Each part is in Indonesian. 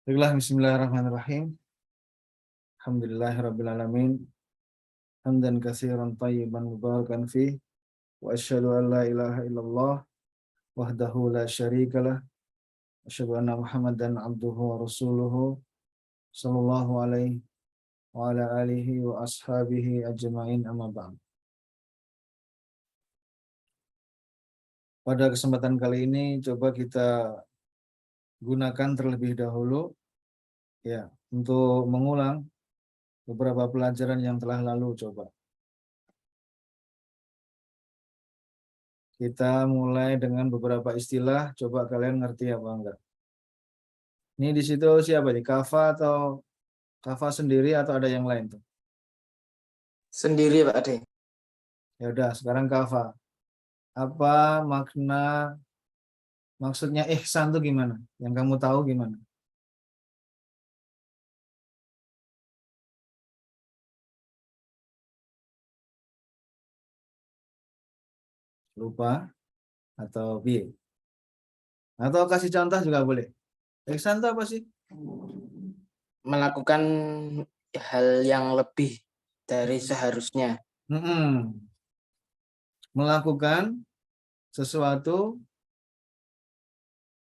Baiklah, bismillahirrahmanirrahim. Alhamdulillahirabbil alamin. Hamdan katsiran thayyiban mubarakan fih. Wa asyhadu an la ilaha illallah wahdahu la syarikalah. Asyhadu anna Muhammadan abduhu wa rasuluhu sallallahu alaihi wa ala alihi wa ashabihi ajmain, amma ba'd. Pada kesempatan kali ini coba kita gunakan terlebih dahulu ya untuk mengulang beberapa pelajaran yang telah lalu. Coba kita mulai dengan beberapa istilah, coba kalian ngerti apa enggak. Ini di situ siapa nih? Kafa atau Kafa sendiri atau ada yang lain tuh? Sendiri, Pak Ade. Ya udah, sekarang Kafa. Apa maksudnya ihsan tuh gimana? Yang kamu tahu gimana? Lupa atau bi? Atau kasih contoh juga boleh. Ihsan itu apa sih? Melakukan hal yang lebih dari seharusnya. Melakukan sesuatu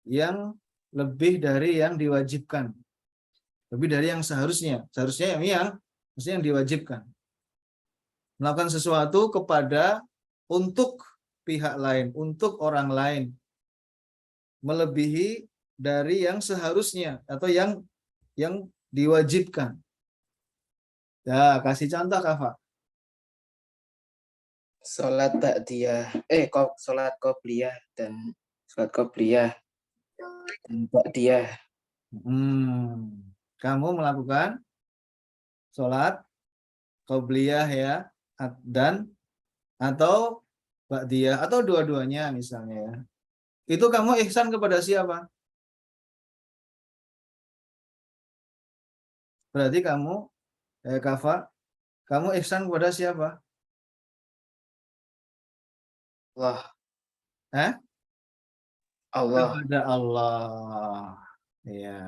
yang lebih dari yang diwajibkan. Lebih dari yang seharusnya. Seharusnya maksudnya yang diwajibkan. Melakukan sesuatu untuk pihak lain, untuk orang lain. Melebihi dari yang seharusnya atau yang diwajibkan. Ya, kasih contoh, Kafa. Sholat ba'diyah, sholat qobliyah dan sholat qobliyah dan ba'diyah. Kamu melakukan sholat qobliyah ya, dan atau ba'diyah atau dua-duanya misalnya ya. Itu kamu ihsan kepada siapa? Berarti kamu, Kafa, kamu ihsan kepada siapa? Allah. Allah. Allah. Kepada Allah. Ya.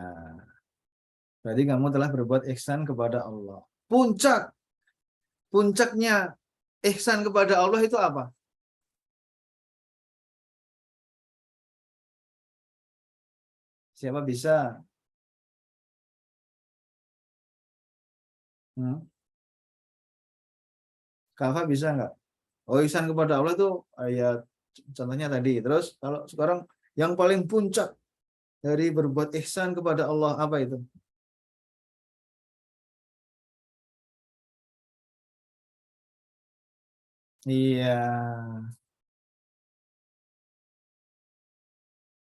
Berarti kamu telah berbuat ihsan kepada Allah. Puncaknya ihsan kepada Allah itu apa? Siapa bisa? Kafa bisa nggak? Oh, ihsan kepada Allah itu ayat contohnya tadi. Terus kalau sekarang yang paling puncak dari berbuat ihsan kepada Allah apa itu? Iya,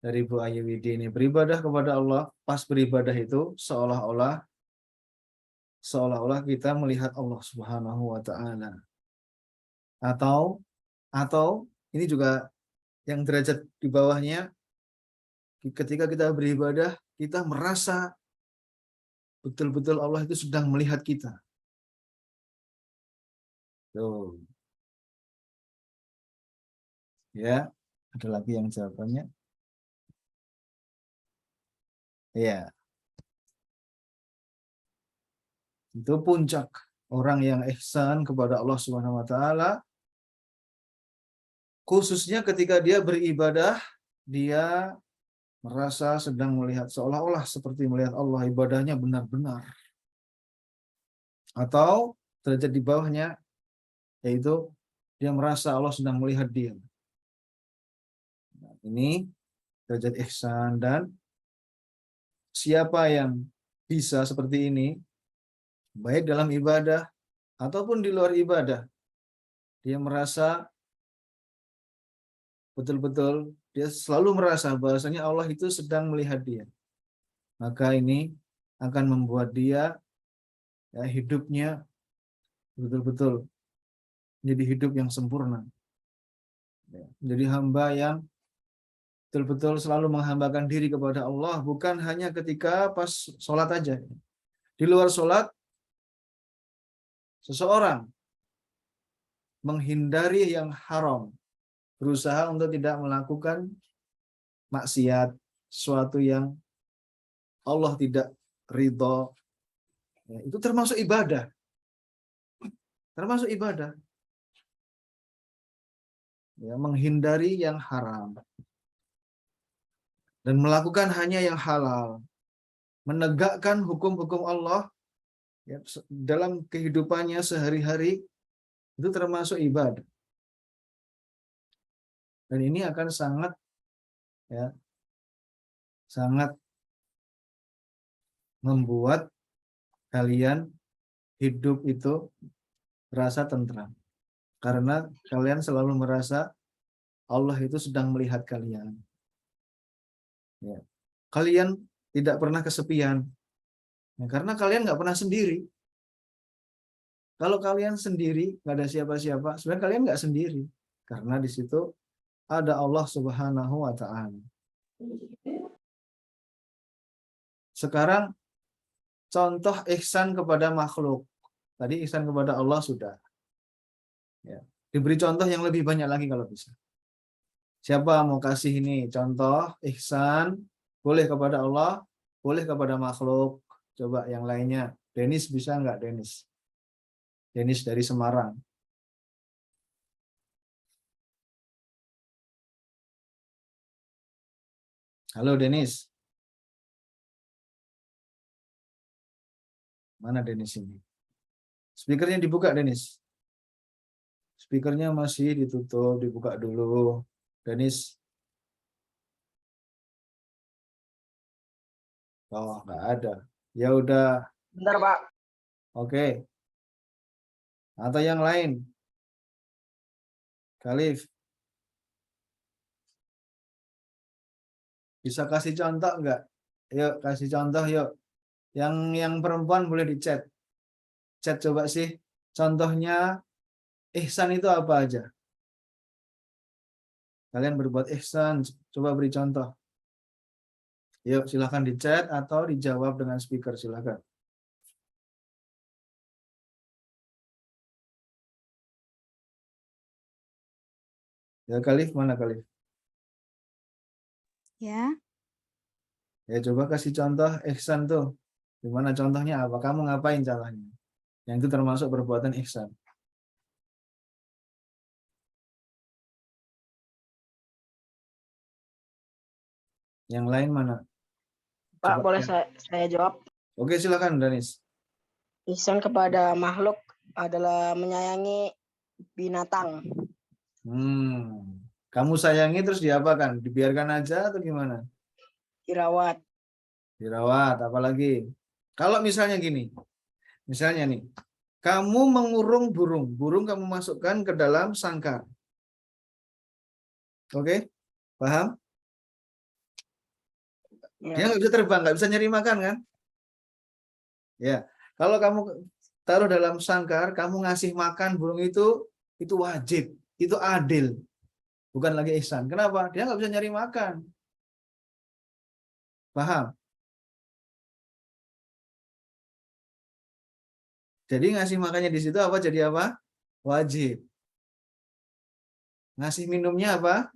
dari Bu Ayu Widi ini, beribadah kepada Allah. Pas beribadah itu seolah-olah kita melihat Allah Subhanahu wa taala. Atau ini juga yang derajat di bawahnya, ketika kita beribadah kita merasa betul-betul Allah itu sedang melihat kita. Tuh. Ya, ada lagi yang jawabannya. Ya. Itu puncak orang yang ihsan kepada Allah Subhanahu wa taala, khususnya ketika dia beribadah, dia merasa sedang melihat, seolah-olah seperti melihat Allah, ibadahnya benar-benar. Atau derajat di bawahnya, yaitu dia merasa Allah sedang melihat dia. Nah, ini derajat ihsan. Dan siapa yang bisa seperti ini, baik dalam ibadah ataupun di luar ibadah, dia merasa betul-betul, dia selalu merasa bahwasanya Allah itu sedang melihat dia. Maka ini akan membuat dia ya, hidupnya betul-betul menjadi hidup yang sempurna. Ya, menjadi hamba yang betul-betul selalu menghambakan diri kepada Allah, bukan hanya ketika pas sholat aja. Di luar sholat, seseorang menghindari yang haram, berusaha untuk tidak melakukan maksiat, sesuatu yang Allah tidak ridho, ya, itu termasuk ibadah. Termasuk ibadah. Ya, menghindari yang haram dan melakukan hanya yang halal, menegakkan hukum-hukum Allah ya, dalam kehidupannya sehari-hari, itu termasuk ibadah. Dan ini akan sangat ya sangat membuat kalian hidup itu rasa tentram, karena kalian selalu merasa Allah itu sedang melihat kalian. Ya. Kalian tidak pernah kesepian, ya, karena kalian nggak pernah sendiri. Kalau kalian sendiri, nggak ada siapa-siapa, sebenarnya kalian nggak sendiri, karena di situ ada Allah Subhanahu wa Ta'ala. Sekarang contoh ihsan kepada makhluk. Tadi ihsan kepada Allah sudah. Ya. Diberi contoh yang lebih banyak lagi kalau bisa. Siapa mau kasih ini contoh ihsan, boleh kepada Allah, boleh kepada makhluk. Coba yang lainnya. Denis bisa nggak, Denis? Denis dari Semarang. Halo Denis. Mana Denis ini? Speakernya dibuka, Denis. Speakernya masih ditutup, dibuka dulu. Denis. Oh, nggak ada. Ya udah, Bentar, Pak. oke. Atau yang lain? Khalif. Bisa kasih contoh nggak? Yuk, kasih contoh yuk. Yang perempuan boleh di chat. Chat coba sih. Contohnya ihsan itu apa aja? Kalian berbuat ihsan, coba beri contoh. Yuk, silahkan di chat atau dijawab dengan speaker, silahkan. Ya, Khalif, mana Khalif? Ya, Ya, coba kasih contoh ihsan tuh. Gimana contohnya apa? Kamu ngapain caranya? Yang itu termasuk perbuatan ihsan. Yang lain mana? Pak, Coba. boleh saya jawab? Oke, silakan Danis. Ihsan kepada makhluk adalah menyayangi binatang. Kamu sayangi terus diapakan? Dibiarkan aja atau gimana? Dirawat. Dirawat, apalagi? Kalau misalnya gini, misalnya nih, kamu mengurung burung, burung kamu masukkan ke dalam sangkar. Oke, paham? Ya. Dia nggak bisa terbang, nggak bisa nyari makan kan? Ya, kalau kamu taruh dalam sangkar, kamu ngasih makan burung itu wajib, itu adil, bukan lagi ihsan. Kenapa? Dia nggak bisa nyari makan. Paham? Jadi ngasih makannya di situ apa? Jadi apa? Wajib. Ngasih minumnya apa?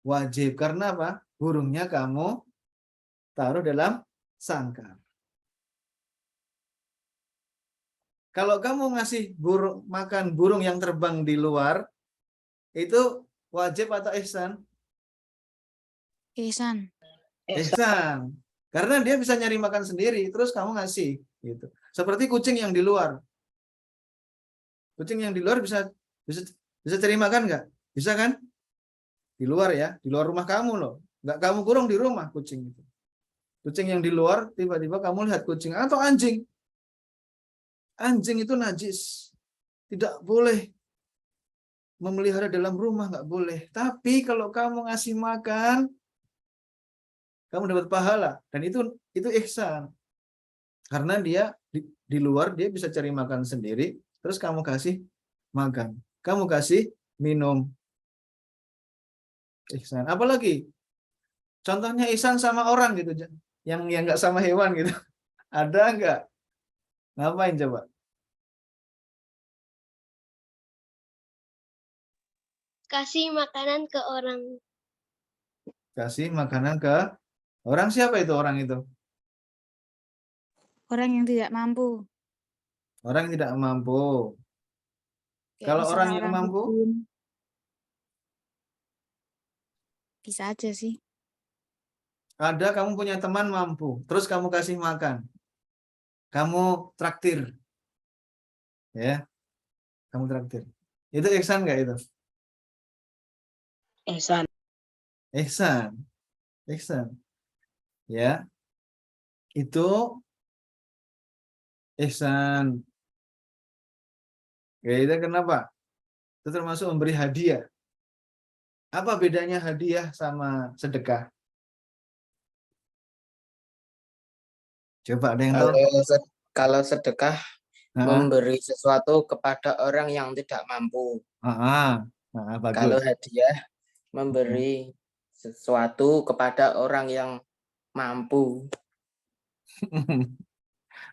Wajib. Karena apa? Burungnya kamu taruh dalam sangkar. Kalau kamu ngasih makan burung yang terbang di luar, itu wajib atau ihsan? ihsan. Ihsan. Karena dia bisa nyari makan sendiri, terus kamu ngasih. Gitu. Seperti kucing yang di luar. Kucing yang di luar bisa bisa bisa cari makan nggak? Bisa kan? Di luar ya, di luar rumah kamu loh. Nggak kamu kurung di rumah kucing itu. Kucing yang di luar, tiba-tiba kamu lihat kucing atau anjing. Anjing itu najis. Tidak boleh memelihara dalam rumah, nggak boleh. Tapi kalau kamu ngasih makan, kamu dapat pahala. Dan itu ihsan. Karena dia di luar, dia bisa cari makan sendiri, terus kamu kasih makan. Kamu kasih minum. Ihsan. Apalagi? Contohnya ihsan sama orang gitu. Yang nggak sama hewan gitu. Ada nggak? Ngapain coba? Kasih makanan ke orang. Kasih makanan ke orang, siapa itu orang itu? Orang yang tidak mampu. Orang yang tidak mampu. Kayak Kalau misalnya orang yang orang mampu, miskin. Bisa aja sih. ada kamu punya teman mampu, terus kamu kasih makan, kamu traktir, ya, kamu traktir. Itu ihsan nggak itu? Ihsan. Ihsan, ihsan, ya, itu ihsan. Ya, itu kenapa? Itu termasuk memberi hadiah. Apa bedanya hadiah sama sedekah? Coba ada yang tahu? Kalau sedekah Nah, memberi sesuatu kepada orang yang tidak mampu. bagus. Kalau hadiah memberi sesuatu kepada orang yang mampu.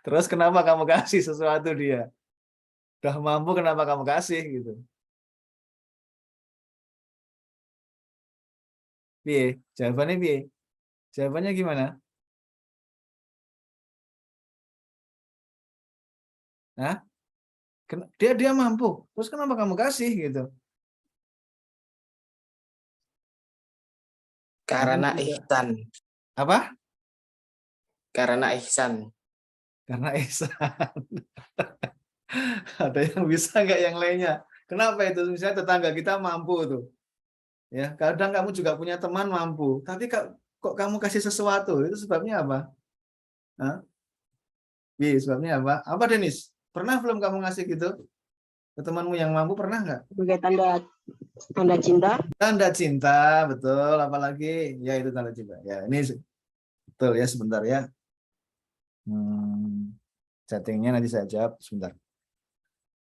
Terus kenapa kamu kasih sesuatu dia? Udah mampu kenapa kamu kasih gitu? Piye? Jawabannya piye? Jawabannya gimana? Hah? Dia mampu. Terus kenapa kamu kasih gitu? Karena Kamu tidak- ihsan. Apa? Karena ihsan. Karena ihsan. Ada yang bisa nggak yang lainnya? Kenapa itu? Misalnya tetangga kita mampu tuh. Ya, kadang kamu juga punya teman mampu, tapi kok kamu kasih sesuatu? Itu sebabnya apa? Hah? Sebabnya apa? Apa Denis? Pernah belum kamu ngasih gitu ke temanmu yang mampu? Pernah nggak? Sebagai tanda cinta. Tanda cinta, betul. Apalagi ya itu tanda cinta. Ya ini betul ya, sebentar ya. Settingnya nanti saya jawab sebentar.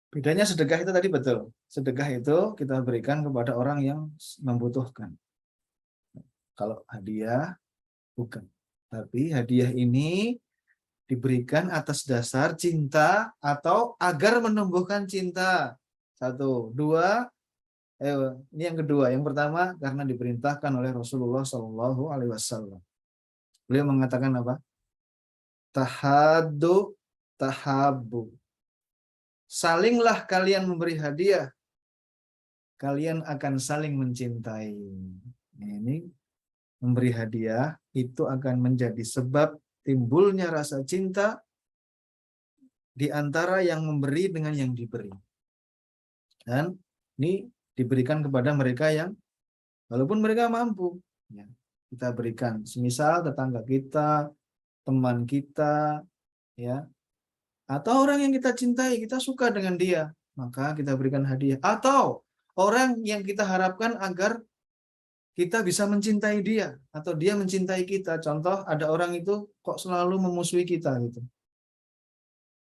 Bedanya sedekah itu tadi betul. Sedekah itu kita berikan kepada orang yang membutuhkan. Kalau hadiah bukan. Tapi hadiah ini diberikan atas dasar cinta atau agar menumbuhkan cinta. Satu, dua. Ini yang kedua. Yang pertama karena diperintahkan oleh Rasulullah Shallallahu Alaihi Wasallam. Beliau mengatakan apa? Tahaddu tahabbu. Salinglah kalian memberi hadiah, kalian akan saling mencintai. Ini memberi hadiah itu akan menjadi sebab timbulnya rasa cinta di antara yang memberi dengan yang diberi. Dan ini diberikan kepada mereka yang walaupun mereka mampu, ya, kita berikan. Semisal tetangga kita, teman kita, ya, atau orang yang kita cintai, kita suka dengan dia, maka kita berikan hadiah. Atau orang yang kita harapkan agar kita bisa mencintai dia, atau dia mencintai kita. Contoh, ada orang itu kok selalu memusuhi kita gitu.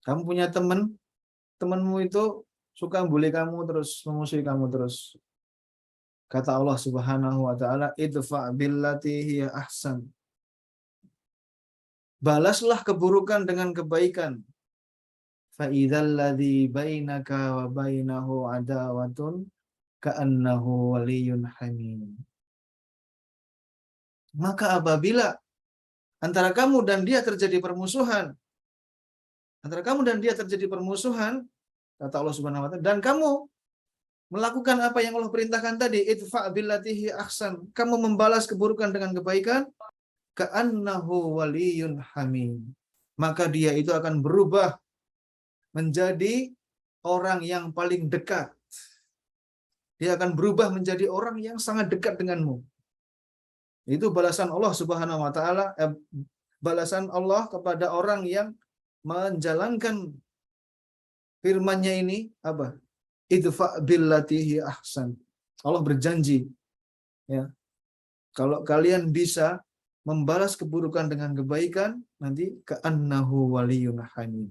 Kamu punya temanmu itu suka bully kamu terus, memusuhi kamu terus. Kata Allah Subhanahu wa taala, idfa billati hiya ahsan. Balaslah keburukan dengan kebaikan. Fa idzal ladzi bainaka wa bainahu adawatun ka'annahu waliyyun hamim. Maka apabila antara kamu dan dia terjadi permusuhan, kata Allah Subhanahu wa taala, dan kamu melakukan apa yang Allah perintahkan tadi, idfa billati hiya ahsan, kamu membalas keburukan dengan kebaikan, ka'annahu waliyyun hamim. Maka dia itu akan berubah menjadi orang yang paling dekat. Dia akan berubah menjadi orang yang sangat dekat denganmu. Itu balasan Allah Subhanahu wa taala, balasan Allah kepada orang yang menjalankan firman-Nya ini apa? Idfa billati hi ahsan. Allah berjanji, ya, kalau kalian bisa membalas keburukan dengan kebaikan, nanti ka'annahu waliyyun hamim.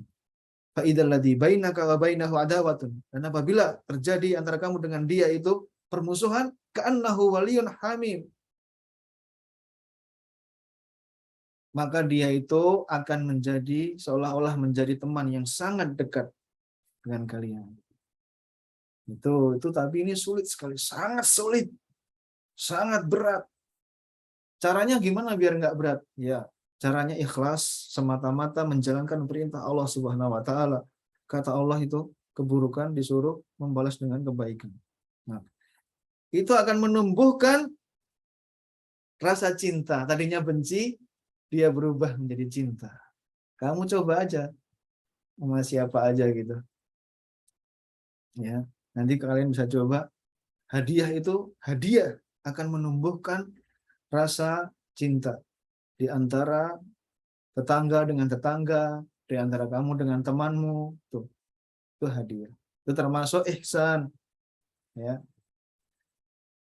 Fa idzal ladzi bainaka wa bainahu adawatun. Dan apabila terjadi antara kamu dengan dia itu permusuhan, ka'annahu waliyyun hamim, maka dia itu akan menjadi seolah-olah menjadi teman yang sangat dekat dengan kalian. Itu tapi ini sulit sekali, sangat sulit, sangat berat. Caranya gimana biar nggak berat? Ya, caranya ikhlas semata-mata menjalankan perintah Allah Subhanahu wa taala. Kata Allah itu keburukan disuruh membalas dengan kebaikan. Nah, itu akan menumbuhkan rasa cinta. Tadinya benci, dia berubah menjadi cinta. Kamu coba aja sama siapa aja gitu. Ya, nanti kalian bisa coba. Hadiah akan menumbuhkan rasa cinta di antara tetangga dengan tetangga, di antara kamu dengan temanmu. Tuh, itu hadiah. Itu termasuk ihsan, ya.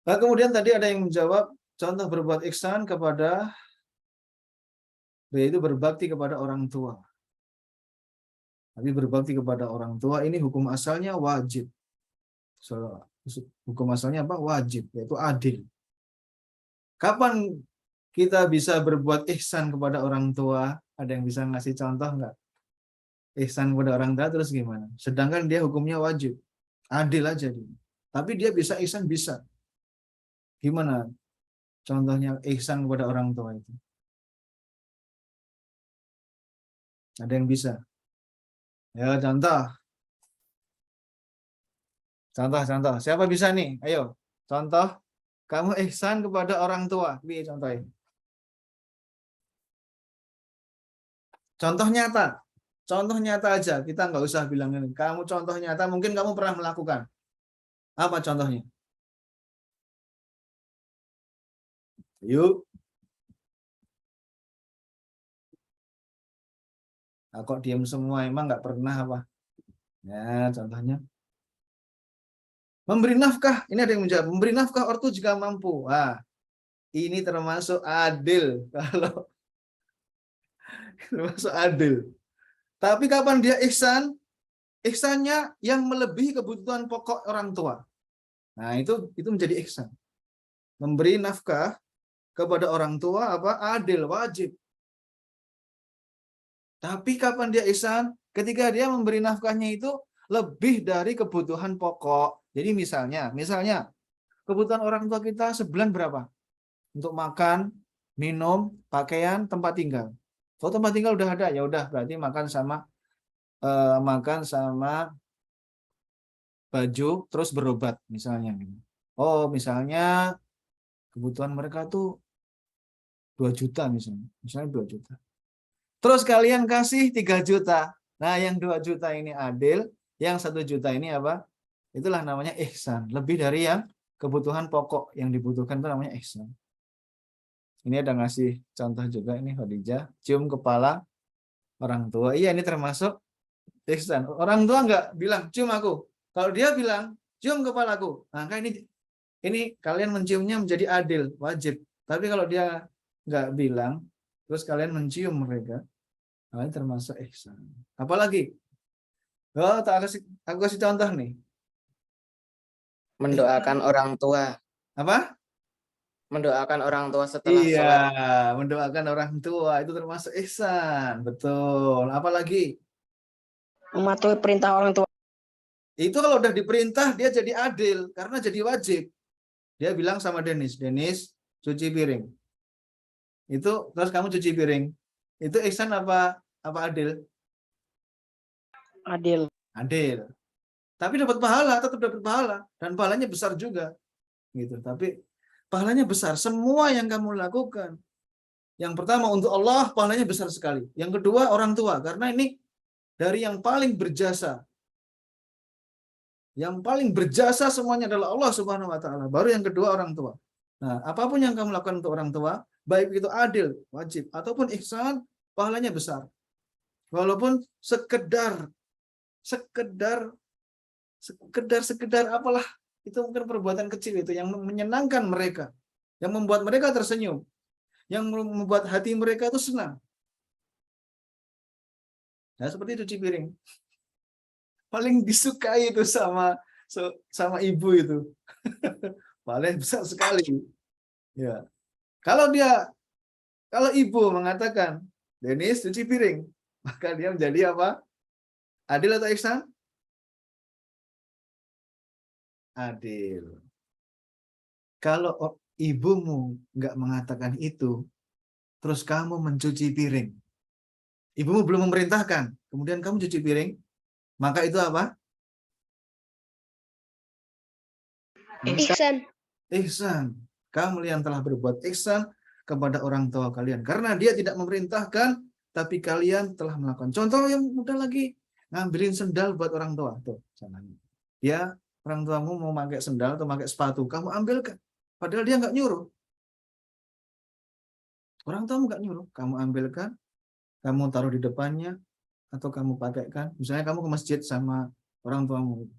Nah, kemudian tadi ada yang menjawab contoh berbuat ihsan kepada, yaitu berbakti kepada orang tua. Tapi berbakti kepada orang tua ini hukum asalnya wajib. So, hukum asalnya apa? Wajib, yaitu adil. Kapan kita bisa berbuat ihsan kepada orang tua? Ada yang bisa ngasih contoh nggak? Ihsan kepada orang tua terus gimana? Sedangkan dia hukumnya wajib. Adil aja dia. Tapi dia bisa ihsan, bisa. Gimana contohnya ihsan kepada orang tua itu? Ada yang bisa? Ya, contoh. Contoh. Siapa bisa nih? Ayo. Contoh. Kamu ihsan kepada orang tua. Bi, contohin. Contoh nyata. Contoh nyata aja. Kita nggak usah bilang ini. Kamu contoh nyata. Mungkin kamu pernah melakukan. Apa contohnya? Yuk. Nah, kok diam semua? Emang nggak pernah apa? Ya, contohnya. Memberi nafkah. Ini ada yang menjawab. Memberi nafkah ortu jika mampu. Wah, ini termasuk adil. Kalau termasuk adil. Tapi kapan dia ihsan? Ihsannya yang melebihi kebutuhan pokok orang tua. Nah, itu menjadi ihsan. Memberi nafkah kepada orang tua apa? Adil, wajib. Tapi kapan dia ihsan? Ketika dia memberi nafkahnya itu lebih dari kebutuhan pokok. Jadi misalnya kebutuhan orang tua kita sebulan berapa? Untuk makan, minum, pakaian, tempat tinggal. Kalau tempat tinggal udah ada, ya udah berarti makan sama baju terus berobat misalnya. Oh, misalnya kebutuhan mereka tuh 2 juta misalnya 2 juta. Terus kalian kasih 3 juta. Nah, yang 2 juta ini adil, yang 1 juta ini apa? Itulah namanya ihsan. Lebih dari yang kebutuhan pokok yang dibutuhkan itu namanya ihsan. Ini ada ngasih contoh juga ini Khadijah, cium kepala orang tua. Iya, ini termasuk ihsan. Orang tua nggak bilang cium aku. Kalau dia bilang cium kepalaku, maka ini kalian menciumnya menjadi adil, wajib. Tapi kalau dia nggak bilang, terus kalian mencium mereka, nah, ini termasuk ihsan. Apalagi? Oh, aku kasih contoh nih. Mendoakan orang tua. Apa? Mendoakan orang tua setelah Iya, sholat. mendoakan orang tua itu termasuk ihsan, betul. Apalagi? Mematuhi perintah orang tua. Itu kalau udah diperintah dia jadi adil karena jadi wajib. Dia bilang sama Denis, cuci piring. Itu terus kamu cuci piring. Itu ihsan apa adil? Adil. Adil. Tapi dapat pahala, tetap dapat pahala dan pahalanya besar juga. Gitu. Tapi pahalanya besar semua yang kamu lakukan. Yang pertama untuk Allah pahalanya besar sekali. Yang kedua orang tua karena ini dari yang paling berjasa. Yang paling berjasa semuanya adalah Allah Subhanahu wa taala. Baru yang kedua orang tua. Nah, apapun yang kamu lakukan untuk orang tua, baik itu adil, wajib ataupun ihsan, pahalanya besar. Walaupun sekedar apalah, itu mungkin perbuatan kecil itu yang menyenangkan mereka, yang membuat mereka tersenyum, yang membuat hati mereka itu senang. Nah, seperti cuci piring. Paling disukai itu sama ibu itu. Paling besar sekali. Ya. Kalau ibu mengatakan, Denis cuci piring, maka dia menjadi apa? Adil atau ihsan? Adil. Kalau ibumu nggak mengatakan itu, terus kamu mencuci piring. Ibumu belum memerintahkan, kemudian kamu cuci piring, maka itu apa? Ihsan. Ihsan. Kalian telah berbuat ihsan kepada orang tua kalian. Karena dia tidak memerintahkan, tapi kalian telah melakukan. Contoh yang mudah lagi, ngambilin sendal buat orang tua. Tuh, dia, orang tuamu mau pakai sendal atau pakai sepatu, kamu ambilkan. Padahal dia nggak nyuruh. Orang tuamu nggak nyuruh, kamu ambilkan, kamu taruh di depannya, atau kamu pakaikan. Misalnya kamu ke masjid sama orang tuamu.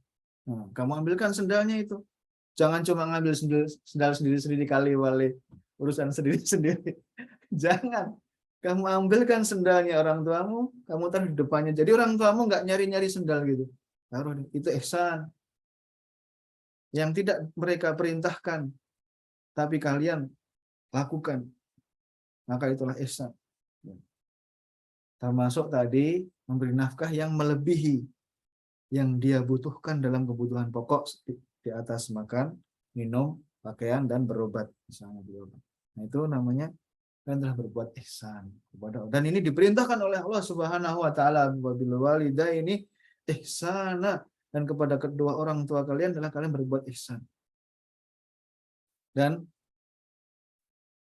Nah, kamu ambilkan sendalnya itu. Jangan cuma ngambil sendal sendiri-sendiri kali wali urusan sendiri-sendiri. Jangan. Kamu ambilkan sendalnya orang tuamu, kamu taruh di depannya. Jadi orang tuamu nggak nyari-nyari sendal gitu. Taruh itu ihsan. Yang tidak mereka perintahkan, tapi kalian lakukan. Maka itulah ihsan. Termasuk tadi memberi nafkah yang melebihi yang dia butuhkan dalam kebutuhan pokok di atas makan, minum, pakaian, dan berobat. Misalnya berobat. Nah, itu namanya kalian telah berbuat ihsan kepada Allah. Dan ini diperintahkan oleh Allah Subhanahu wa taala, wabil walidaini ihsana, dan kepada kedua orang tua kalian adalah kalian berbuat ihsan. Dan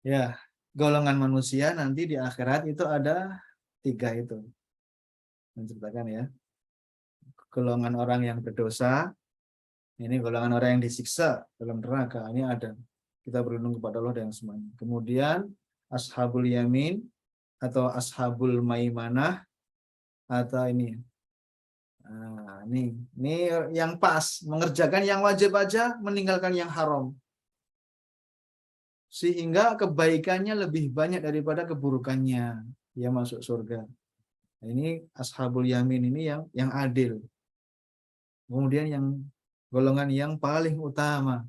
ya, golongan manusia nanti di akhirat itu ada 3 itu. Menceritakan ya. Golongan orang yang berdosa, ini golongan orang yang disiksa dalam neraka, ini ada. Kita berlindung kepada Allah dan semuanya. Kemudian ashabul yamin atau ashabul maimanah, atau ini. Nah, ini yang pas, mengerjakan yang wajib aja, meninggalkan yang haram. Sehingga kebaikannya lebih banyak daripada keburukannya. Dia masuk surga. Nah, ini ashabul yamin ini yang adil. Kemudian yang golongan yang paling utama,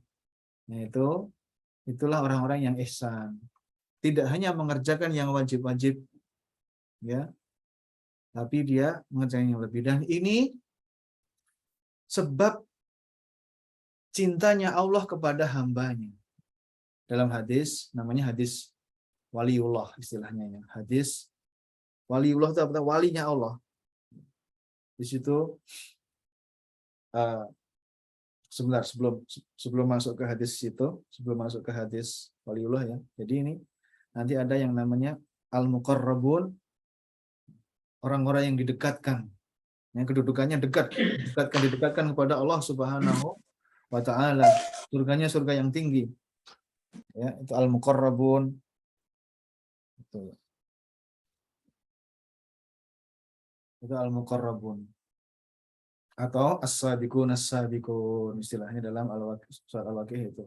yaitu itulah orang-orang yang ihsan. Tidak hanya mengerjakan yang wajib-wajib, ya, tapi dia mengerjakan yang lebih. Dan ini sebab cintanya Allah kepada hambanya. Dalam hadis, namanya hadis waliullah istilahnya. Ya. Hadis waliullah itu apa? Walinya Allah. Di situ sebentar sebelum masuk ke hadis itu, sebelum masuk ke hadis waliullah ya. Jadi ini nanti ada yang namanya al-muqarrabun, orang-orang yang didekatkan. Yang kedudukannya didekatkan kepada Allah Subhanahu wa taala. Surganya surga yang tinggi. Ya, itu al-muqarrabun. Itu al-muqarrabun. Atau as-sabiqun istilahnya dalam surat Al-Waqiah itu.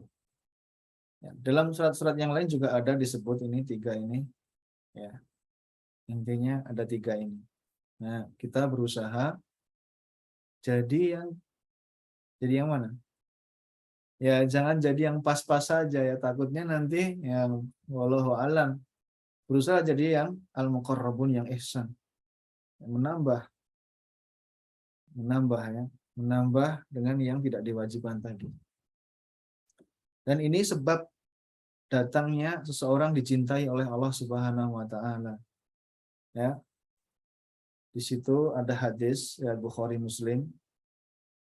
Ya, dalam surat-surat yang lain juga ada disebut ini 3 ini. Ya. Intinya ada 3 ini. Nah, kita berusaha jadi yang mana? Ya, jangan jadi yang pas-pas saja ya, takutnya nanti yang wallahu alam. Berusaha jadi yang al-muqarrabun, yang ihsan. Menambah ya, menambah dengan yang tidak diwajibkan tadi. Dan ini sebab datangnya seseorang dicintai oleh Allah Subhanahu wa taala. Ya. Di situ ada hadis ya, Bukhari Muslim.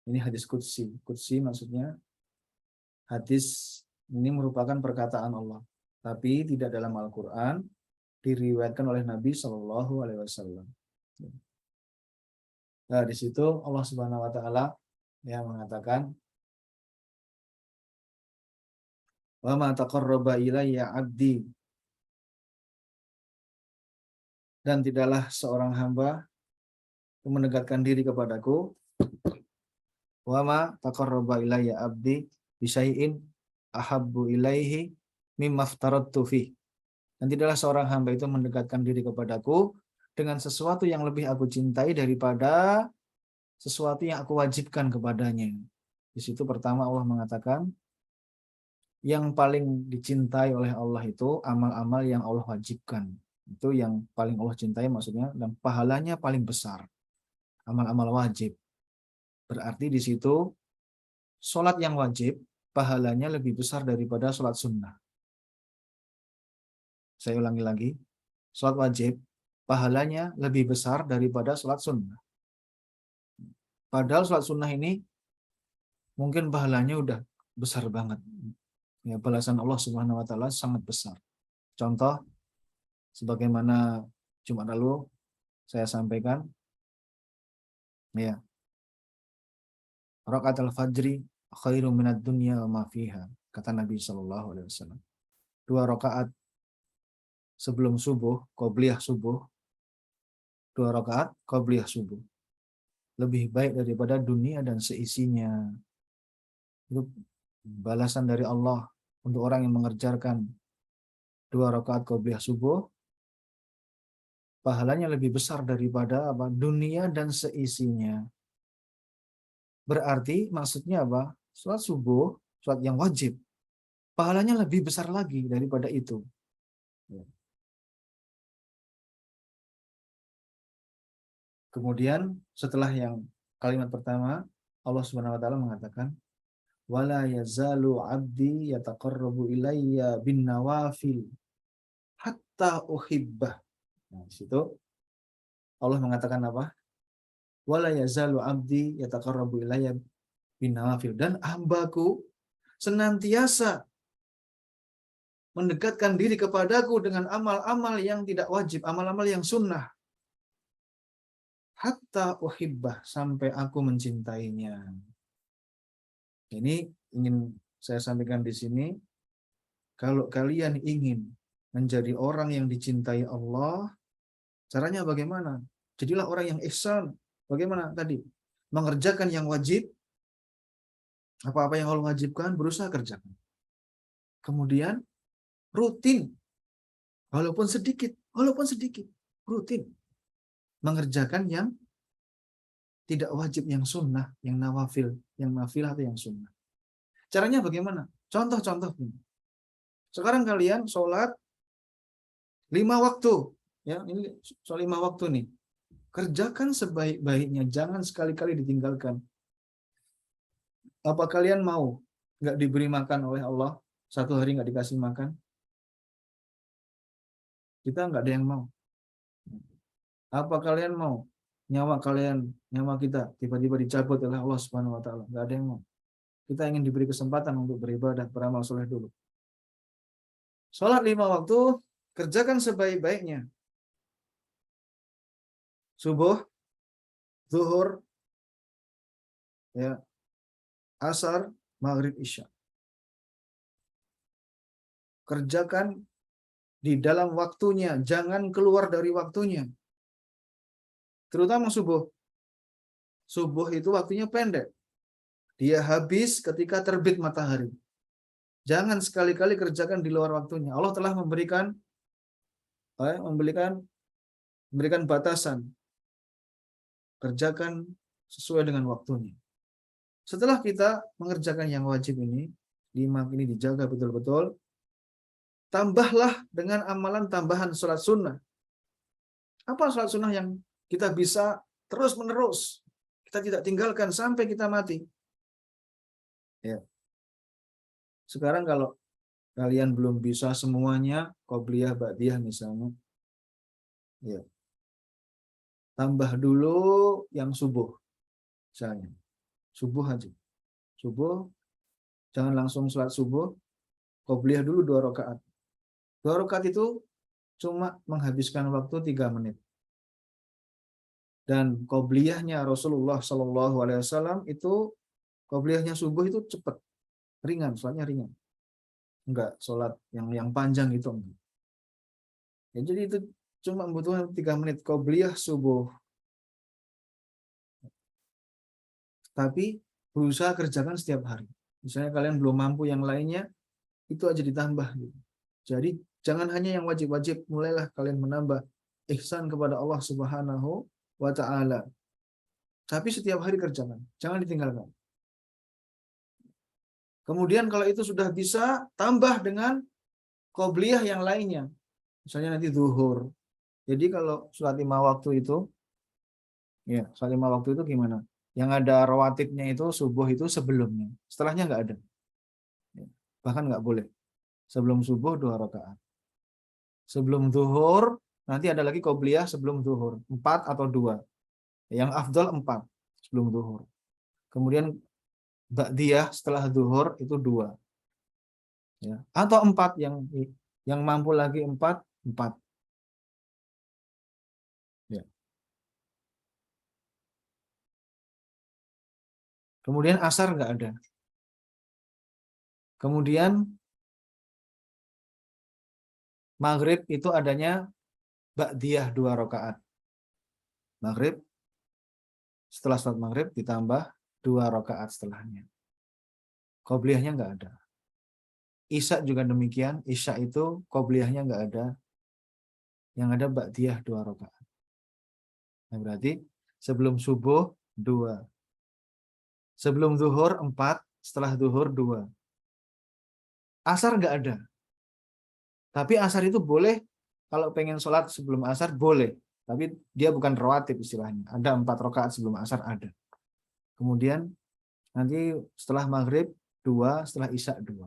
Ini hadis qudsi. Qudsi maksudnya hadis ini merupakan perkataan Allah, tapi tidak dalam Al-Qur'an, diriwayatkan oleh Nabi Shallallahu alaihi wasallam. Nah, di situ Allah Subhanahu wa taala yang mengatakan, wa ma taqarraba ilayya 'abdi, dan tidaklah seorang hamba mendekatkan diri kepadaku, wa ma taqarraba ilayya 'abdi bi syai'in ahabbu ilaihi mimma aftaradtu fi. Dan tidaklah seorang hamba itu mendekatkan diri kepadaku dengan sesuatu yang lebih aku cintai daripada sesuatu yang aku wajibkan kepadanya. Di situ pertama Allah mengatakan yang paling dicintai oleh Allah itu amal-amal yang Allah wajibkan. Itu yang paling Allah cintai maksudnya, dan pahalanya paling besar. Amal-amal wajib. Berarti di situ sholat yang wajib pahalanya lebih besar daripada sholat sunnah. Saya ulangi lagi. sholat wajib, pahalanya lebih besar daripada sholat sunnah. Padahal sholat sunnah ini mungkin pahalanya udah besar banget. Ya, balasan Allah Subhanahu wa taala sangat besar. Contoh sebagaimana Jumat lalu saya sampaikan, ya, rakaat al-fajri khairu minad dunya wa ma fiha, kata Nabi sallallahu alaihi wasallam. 2 rakaat sebelum subuh, qobliyah subuh, 2 rakaat qobliyah subuh lebih baik daripada dunia dan seisinya. Itu balasan dari Allah untuk orang yang mengerjakan 2 rakaat qobliyah subuh, pahalanya lebih besar daripada apa? Dunia dan seisinya. Berarti maksudnya apa? Sholat subuh, sholat yang wajib, pahalanya lebih besar lagi daripada itu. Kemudian setelah yang kalimat pertama, Allah Subhanahu wa taala mengatakan, wala yazalu 'abdi yataqarrabu ilayya bin nawafil hatta uhibbah. Nah, di situ Allah mengatakan apa? Wala yazalu 'abdi yataqarrabu ilayya bin nawafil, dan hambaku senantiasa mendekatkan diri kepadaku dengan amal-amal yang tidak wajib, amal-amal yang sunnah. Hatta uhibbah, sampai aku mencintainya. Ini ingin saya sampaikan di sini, kalau kalian ingin menjadi orang yang dicintai Allah, caranya bagaimana? Jadilah orang yang ihsan. Bagaimana tadi? Mengerjakan yang wajib, apa-apa yang Allah wajibkan, berusaha kerjakan. Kemudian rutin, walaupun sedikit, rutin mengerjakan yang tidak wajib, yang sunnah, yang nawafil, yang nafilah atau yang sunnah. Caranya bagaimana? Contoh-contoh ini. Sekarang kalian sholat 5 waktu, ya, ini soal 5 waktu nih. Kerjakan sebaik-baiknya, jangan sekali-kali ditinggalkan. Apa kalian mau nggak diberi makan oleh Allah, 1 hari nggak dikasih makan? Kita nggak ada yang mau. Apa kalian mau nyawa kalian, nyawa kita tiba-tiba dicabut oleh Allah Subhanahu wa taala? Nggak ada yang mau. Kita ingin diberi kesempatan untuk beribadah, beramal soleh dulu. Sholat 5 waktu, kerjakan sebaik-baiknya. Subuh, zuhur, ya, asar, maghrib, isya. Kerjakan di dalam waktunya, jangan keluar dari waktunya. Terutama subuh. Subuh itu waktunya pendek. Dia habis ketika terbit matahari. Jangan sekali-kali kerjakan di luar waktunya. Allah telah memberikan batasan. Kerjakan sesuai dengan waktunya. Setelah kita mengerjakan yang wajib ini, 5 ini dijaga betul-betul, tambahlah dengan amalan tambahan sholat sunnah. Apa sholat sunnah yang kita bisa terus-menerus, kita tidak tinggalkan sampai kita mati? Ya. Sekarang kalau kalian belum bisa semuanya, qobliyah, ba'diyah misalnya, ya, tambah dulu yang subuh, misalnya. Subuh aja. Subuh, jangan langsung sholat subuh, qobliyah dulu 2 rakaat. 2 rakaat itu cuma menghabiskan waktu 3 menit. Dan qobliyahnya Rasulullah Shallallahu Alaihi Wasallam itu, qobliyahnya subuh itu cepat, ringan, sholatnya ringan. Enggak sholat yang panjang itu. Ya, jadi itu cuma membutuhkan 3 menit qobliyah subuh. Tapi berusaha kerjakan setiap hari. Misalnya kalian belum mampu yang lainnya, itu aja ditambah. Jadi jangan hanya yang wajib-wajib, mulailah kalian menambah ihsan kepada Allah Subhanahu wa ta'ala. Tapi setiap hari kerjakan, jangan ditinggalkan. Kemudian kalau itu sudah bisa, tambah dengan qobliyah yang lainnya. Misalnya nanti zuhur. Jadi kalau sholat 5 waktu itu, ya, sholat 5 waktu itu gimana? Yang ada rawatibnya itu subuh itu sebelumnya. Setelahnya nggak ada. Bahkan nggak boleh. Sebelum subuh 2 rakaat. Sebelum zuhur nanti ada lagi qobliyah sebelum zuhur, 4 atau 2. Yang afdal 4 sebelum zuhur. Kemudian ba'diyah setelah zuhur itu 2. Ya. Atau 4 yang mampu lagi 4. Ya. Kemudian asar nggak ada. Kemudian maghrib itu adanya ba'diyah 2 rakaat. Maghrib, setelah sholat maghrib ditambah 2 rakaat setelahnya. Qobliyahnya nggak ada. Isya juga demikian. Isya itu qobliyahnya nggak ada. Yang ada ba'diyah 2 rakaat. Nah, berarti sebelum subuh 2. Sebelum zuhur 4. Setelah zuhur 2. Asar nggak ada. Tapi asar itu boleh, kalau pengen sholat sebelum asar boleh. Tapi dia bukan rawatib istilahnya. Ada 4 rakaat sebelum asar ada. Kemudian nanti setelah maghrib 2, setelah isya 2.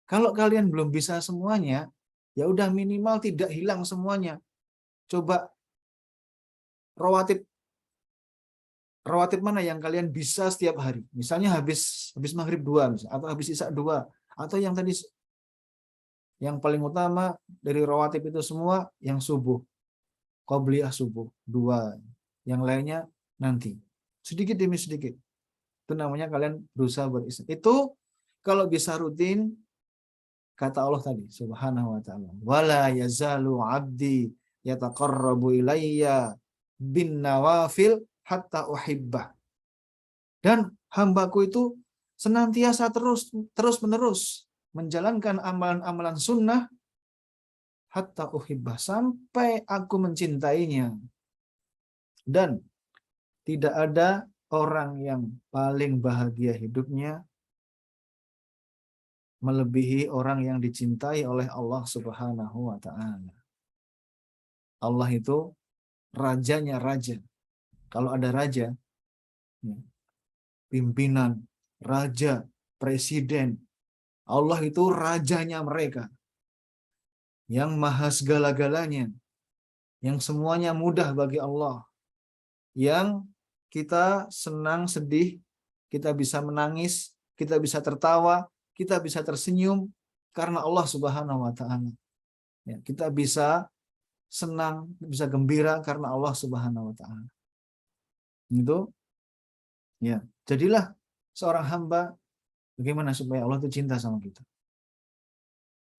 Kalau kalian belum bisa semuanya, ya udah minimal tidak hilang semuanya. Coba rawatib mana yang kalian bisa setiap hari. Misalnya habis maghrib 2 misalnya, atau habis isya 2, atau yang tadi yang paling utama dari rawatib itu semua yang subuh. Qobliyah subuh 2. Yang lainnya nanti. Sedikit demi sedikit. Itu namanya kalian berusaha beristighfar. Itu kalau bisa rutin, kata Allah tadi, subhanahu wa ta'ala. Wala yazalu abdi yataqarrabu ilayya bin nawafil hatta uhibbah. Dan hambaku itu senantiasa terus menerus menjalankan amalan-amalan sunnah hatta uhibbah, sampai aku mencintainya. Dan tidak ada orang yang paling bahagia hidupnya melebihi orang yang dicintai oleh Allah Subhanahu wa ta'ala. Allah itu rajanya raja. Kalau ada raja, pimpinan, raja, presiden, Allah itu rajanya mereka. Yang maha segala-galanya. Yang semuanya mudah bagi Allah. Yang kita senang, sedih, kita bisa menangis, kita bisa tertawa, kita bisa tersenyum karena Allah Subhanahu wa ta'ala. Ya, kita bisa senang, bisa gembira karena Allah Subhanahu wa ta'ala. Itu ya, jadilah seorang hamba bagaimana supaya Allah itu cinta sama kita.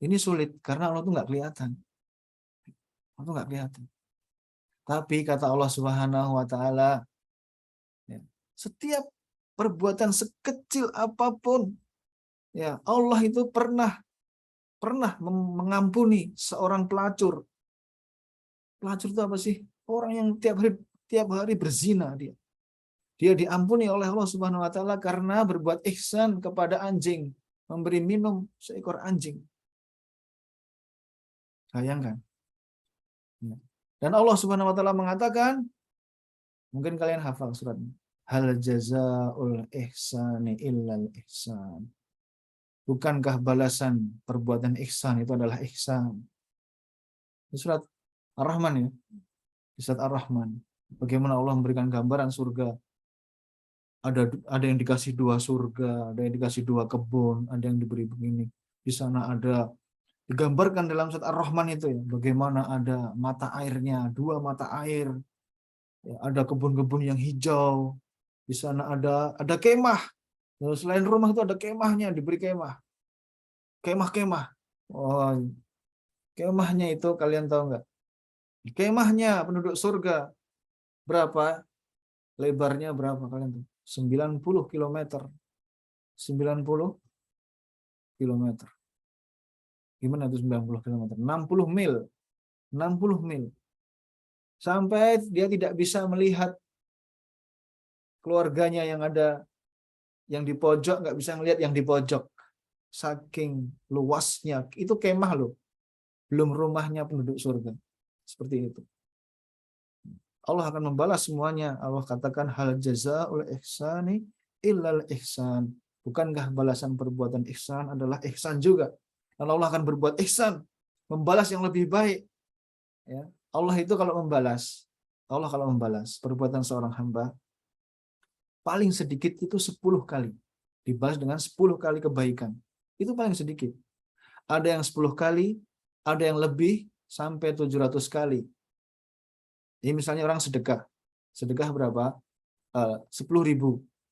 Ini sulit karena Allah itu nggak kelihatan. Allah itu nggak kelihatan. Tapi kata Allah Subhanahu wa ta'ala, ya, setiap perbuatan sekecil apapun, ya, Allah itu pernah mengampuni seorang pelacur. Pelacur itu apa sih? Orang yang tiap hari berzina dia. Dia diampuni oleh Allah Subhanahu wa ta'ala karena berbuat ihsan kepada anjing, memberi minum seekor anjing. Bayangkan. Ya. Dan Allah Subhanahu wa ta'ala mengatakan, mungkin kalian hafal suratnya. Hal jazaa'ul ihsani illal ihsan. Bukankah balasan perbuatan ihsan itu adalah ihsan? Di surat Ar-Rahman ya. Di surat Ar-Rahman. Bagaimana Allah memberikan gambaran surga. Ada yang dikasih 2 surga, ada yang dikasih 2 kebun, ada yang diberi begini. Di sana ada digambarkan dalam surat Ar-Rahman itu ya, bagaimana ada mata airnya, 2 mata air. Ya, ada kebun-kebun yang hijau. Di sana ada kemah. Selain rumah itu ada kemahnya, diberi kemah. Kemah-kemah. Oh, kemahnya itu kalian tahu nggak? Kemahnya penduduk surga berapa? Lebarnya berapa kalian tahu? 90 km. 90 km. Gimana itu 90 km? 60 mil. 60 mil. Sampai dia tidak bisa melihat keluarganya yang ada yang di pojok, nggak bisa melihat yang di pojok. Saking luasnya. Itu kemah loh. Belum rumahnya penduduk surga. Seperti itu. Allah akan membalas semuanya. Allah katakan hal jazaa'ul ihsani illal ihsan. Bukankah balasan perbuatan ihsan adalah ihsan juga? Dan Allah akan berbuat ihsan, membalas yang lebih baik. ya, Allah itu kalau membalas, Allah kalau membalas perbuatan seorang hamba paling sedikit itu 10 kali. Dibalas dengan 10 kali kebaikan. Itu paling sedikit. Ada yang 10 kali, ada yang lebih sampai 700 kali. Ini misalnya orang sedekah. Sedekah berapa? 10.000.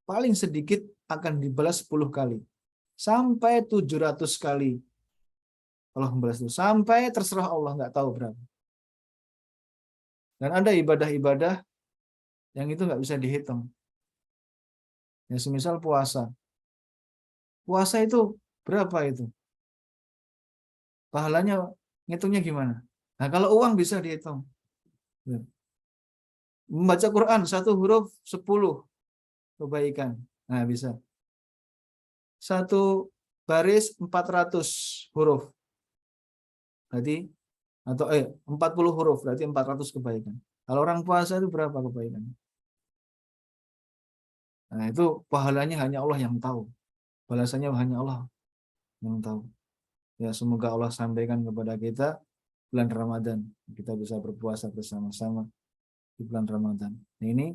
Paling sedikit akan dibalas 10 kali. Sampai 700 kali. Allah membalas itu. Sampai terserah Allah, nggak tahu berapa. Dan ada ibadah-ibadah yang itu nggak bisa dihitung. Ya, semisal puasa. Puasa itu berapa itu? Pahalanya ngitungnya gimana? Nah, kalau uang bisa dihitung. Ya. Membaca Quran 1 huruf 10 kebaikan. Nah, bisa. 1 baris 400 huruf. Berarti 40 huruf berarti 400 kebaikan. Kalau orang puasa itu berapa kebaikan? Nah, itu pahalanya hanya Allah yang tahu. Balasannya hanya Allah yang tahu. Ya, semoga Allah sampaikan kepada kita bulan Ramadan. Kita bisa berpuasa bersama-sama di bulan Ramadan. Ini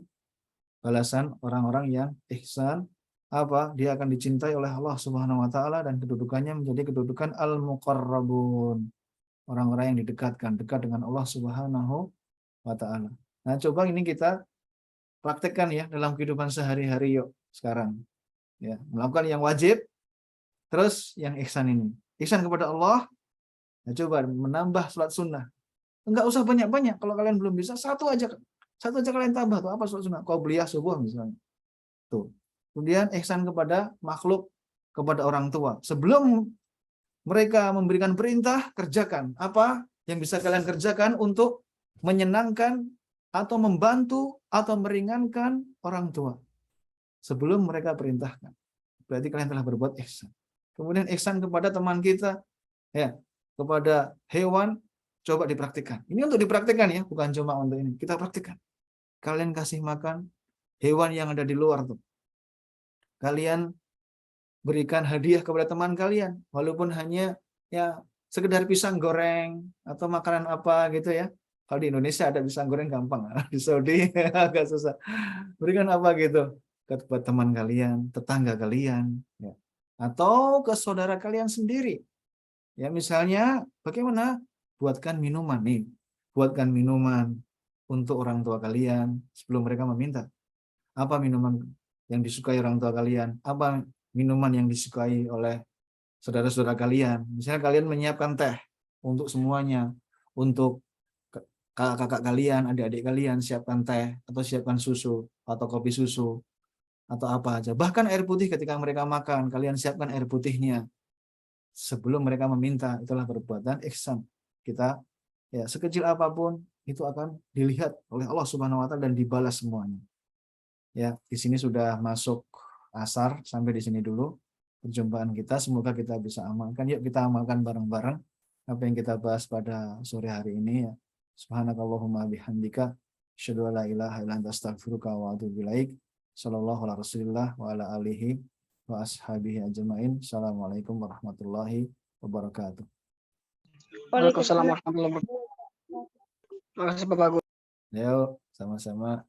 balasan orang-orang yang ihsan, apa? Dia akan dicintai oleh Allah Subhanahu wa taala dan kedudukannya menjadi kedudukan al-muqarrabun. Orang-orang yang didekatkan, dekat dengan Allah Subhanahu wa taala. Nah, coba ini kita praktekkan ya dalam kehidupan sehari-hari yuk sekarang. Ya, melakukan yang wajib terus yang ihsan ini. Ihsan kepada Allah. Nah, coba menambah sholat sunnah. Enggak usah banyak-banyak. Kalau kalian belum bisa, satu aja kalian tambah tuh. Apa sholat sunnah? Qabliyah subuh misalnya. Tuh. Kemudian ihsan kepada makhluk, kepada orang tua. Sebelum mereka memberikan perintah, kerjakan. Apa yang bisa kalian kerjakan untuk menyenangkan atau membantu atau meringankan orang tua sebelum mereka perintahkan. Berarti kalian telah berbuat ihsan. Kemudian ihsan kepada teman kita, ya, kepada hewan, coba dipraktikkan. Ini untuk dipraktikkan ya, bukan cuma untuk ini. Kita praktikkan. Kalian kasih makan hewan yang ada di luar tuh. Kalian berikan hadiah kepada teman kalian, walaupun hanya ya sekedar pisang goreng atau makanan apa gitu ya. Kalau di Indonesia ada pisang goreng gampang, di Saudi agak susah. Berikan apa gitu ke teman kalian, tetangga kalian, ya. Atau ke saudara kalian sendiri. Ya misalnya bagaimana? Buatkan minuman nih, buatkan minuman untuk orang tua kalian sebelum mereka meminta. Apa minuman yang disukai orang tua kalian? Apa minuman yang disukai oleh saudara-saudara kalian? Misalnya kalian menyiapkan teh untuk semuanya, untuk kakak-kakak kalian, adik-adik kalian, siapkan teh atau siapkan susu atau kopi susu atau apa aja. Bahkan air putih ketika mereka makan, kalian siapkan air putihnya sebelum mereka meminta. Itulah perbuatan ihsan. Kita ya sekecil apapun itu akan dilihat oleh Allah Subhanahu wa taala dan dibalas semuanya. Ya, di sini sudah masuk asar, sampai di sini dulu perjumpaan kita. Semoga kita bisa amalkan. Yuk kita amalkan bareng-bareng apa yang kita bahas pada sore hari ini ya. Subhanakallahumma bihamdika asyhadu an la ilaha illa anta astaghfiruka wa atubu ilaik. Shallallahu ala rasulillah wa ala alihi wa ashabihi ajmain. Assalamualaikum warahmatullahi wabarakatuh. Waalaikumsalam warahmatullahi wabarakatuh. Terima kasih Bapak Guru. Yuk, sama-sama.